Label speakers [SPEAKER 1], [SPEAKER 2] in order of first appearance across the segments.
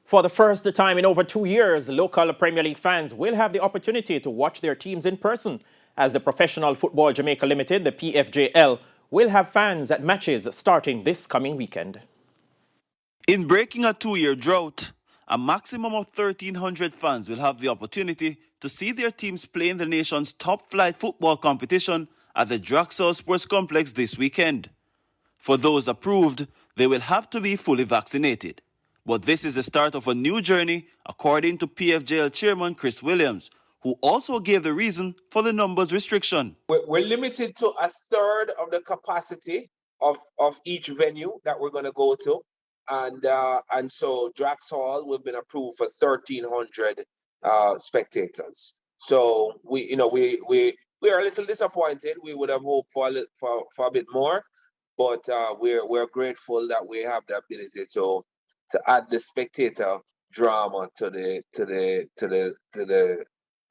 [SPEAKER 1] For the first time in over 2 years, local Premier League fans will have the opportunity to watch their teams in person, as the Professional Football Jamaica Limited, the PFJL, will have fans at matches starting this coming weekend.
[SPEAKER 2] In breaking a 2-year drought, a maximum of 1,300 fans will have the opportunity to see their teams play in the nation's top-flight football competition at the Drax Sports Complex this weekend. For those approved, they will have to be fully vaccinated. But this is the start of a new journey, according to PFJL Chairman Chris Williams, who also gave the reason for the numbers restriction.
[SPEAKER 3] We're limited to a third of the capacity of each venue that we're going to go to. And so Drax Hall, we've been approved for 1,300 spectators. So we are a little disappointed. We would have hoped for a bit more, but we're grateful that we have the ability to add the spectator drama to the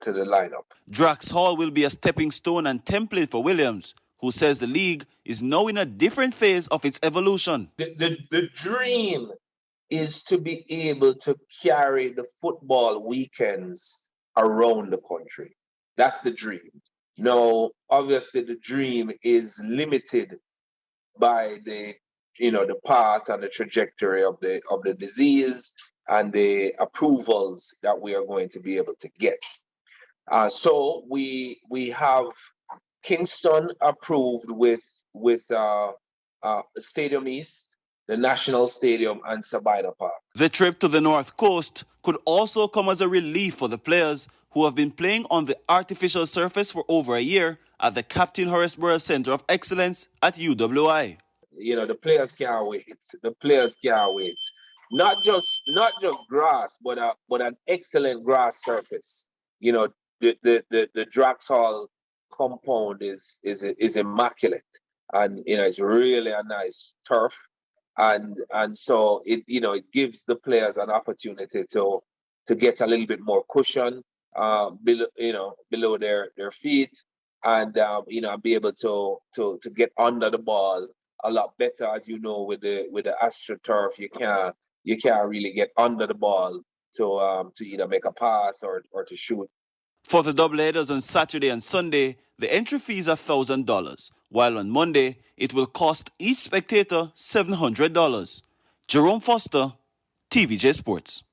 [SPEAKER 3] lineup.
[SPEAKER 2] Drax Hall will be a stepping stone and template for Williams, who says the league is now in a different phase of its evolution.
[SPEAKER 3] The dream is to be able to carry the football weekends around the country. That's the dream. Now, obviously, the dream is limited by the path and the trajectory of the disease and the approvals that we are going to be able to get. So we have Kingston approved with Stadium East, the National Stadium, and Sabina Park.
[SPEAKER 2] The trip to the North Coast could also come as a relief for the players who have been playing on the artificial surface for over a year at the Captain Horace Center of Excellence at UWI.
[SPEAKER 3] The players can't wait. The players can't wait. Not just grass, but an excellent grass surface. The Drax Hall compound is immaculate, and it's really a nice turf, and so it gives the players an opportunity to get a little bit more cushion below their feet, and be able to get under the ball a lot better. As you know, with the AstroTurf, you can't really get under the ball to either make a pass or to shoot.
[SPEAKER 2] For the doubleheaders on Saturday and Sunday, the entry fees are $1,000, while on Monday it will cost each spectator $700. Jerome Foster, TVJ Sports.